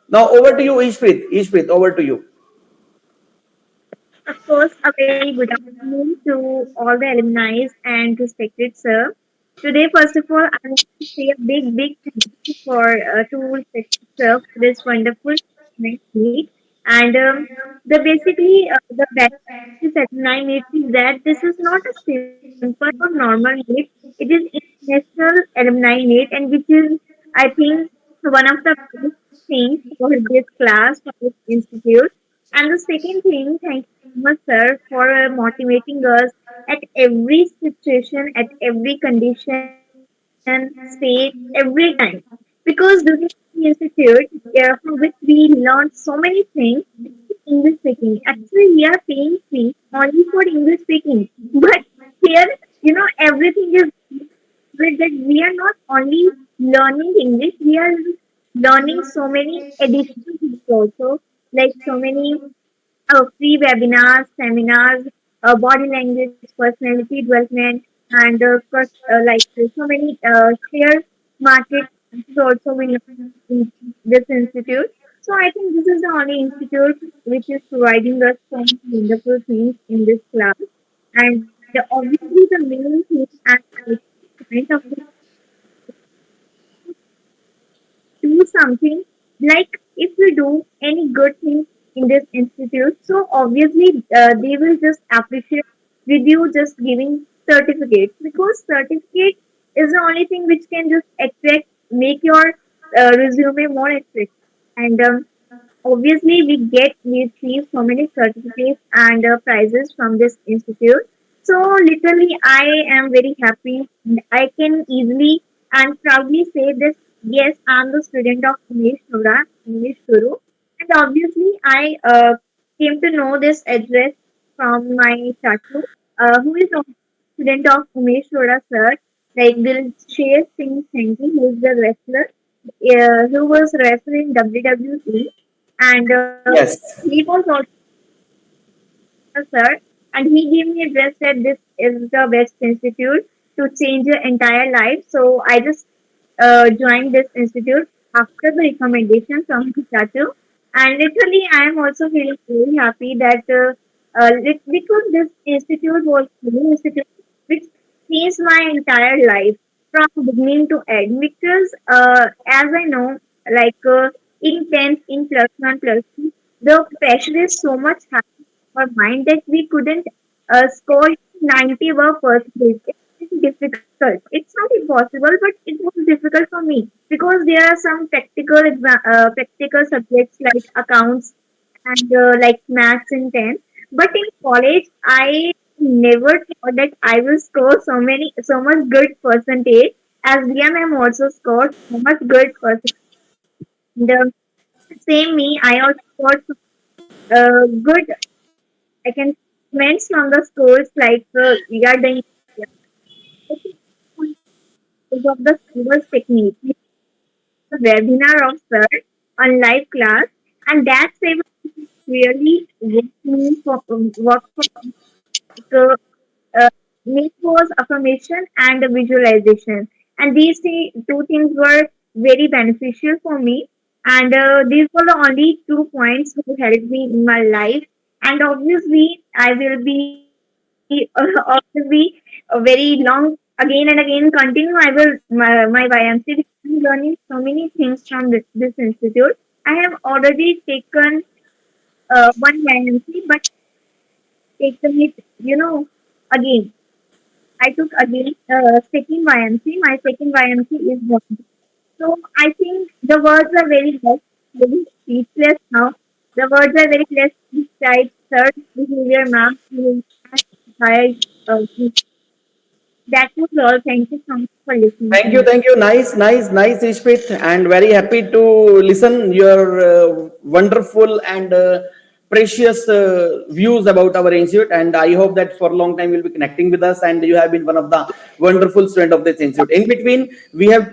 Now over to you, Ishpreet. Ishpreet, over to you. Of course, a very good afternoon to all the alumni and respected sir. Today, first of all, I want to say a big thank you for to respected sir for this wonderful night meet. And the basically the best this alumni meet is that this is not a simple or normal meet. It is international alumni meet, and which is I think one of the best things for this class for this institute. And the second thing, thank you so much, sir, for motivating us at every situation, at every condition, state, every time. Because this is the institute from which we learn so many things. English speaking. Actually, we are paying fee only for English speaking. But here, everything is with that we are not only learning English, we are learning so many additional things also, like so many free webinars, seminars, body language, personality development, and so many share market is also we learn in this institute. So I think this is the only institute which is providing us so many wonderful things in this class. And obviously the main thing and I point of this do something like if we do any good thing in this institute, so obviously they will just appreciate with you just giving certificates because certificate is the only thing which can just attract make your resume more attractive. And obviously we receive so many certificates and prizes from this institute. So literally I am very happy. I can easily and proudly say this. Yes, I'm the student of Umesh Arora English Guru, and obviously I came to know this address from my chatu, who is a student of Umesh Arora sir, like Dilsher Singh Sangi, who is the wrestler, who was wrestling WWE, and he Yes. was also a sir, and he gave me a address that this is the best institute to change your entire life. So I just joined this institute after the recommendation from Chatu. And literally, I am also feeling very happy that because this institute was the institute which changed my entire life from beginning to end. Because as I know, like in 10th, in plus one, plus two, the pressure is so much high in our mind that we couldn't score 90 above percentage. It's difficult. It's not impossible, but it was difficult for me because there are some practical subjects like accounts and like maths in 10th. But in college, I never thought that I will score so much good percentage. As DM, I'm also scored so much good percentage. And, same me, I also got good. I can comments from the schools like regarding because of the silver technique, the webinar of sir on live class, and that favor really work for like, uh, make was affirmation and visualization, and these two things were very beneficial for me, and these were the only 2 points who helped me in my life, and obviously I will be obviously very long again and again continue. I will my YMC because I'm learning so many things from this institute. I have already taken one YMC, but taken it, again. I took again second YMC. My second YMC is one. So I think the words are very less, very speechless now. The words are very less described. Third behavior, math, higher. That was all. Thank you so much for listening to Thank you, me. thank you. Nice, Ishpreet, and very happy to listen your wonderful and precious views about our institute. And I hope that for a long time you'll be connecting with us, and you have been one of the wonderful student of this institute. In between, we have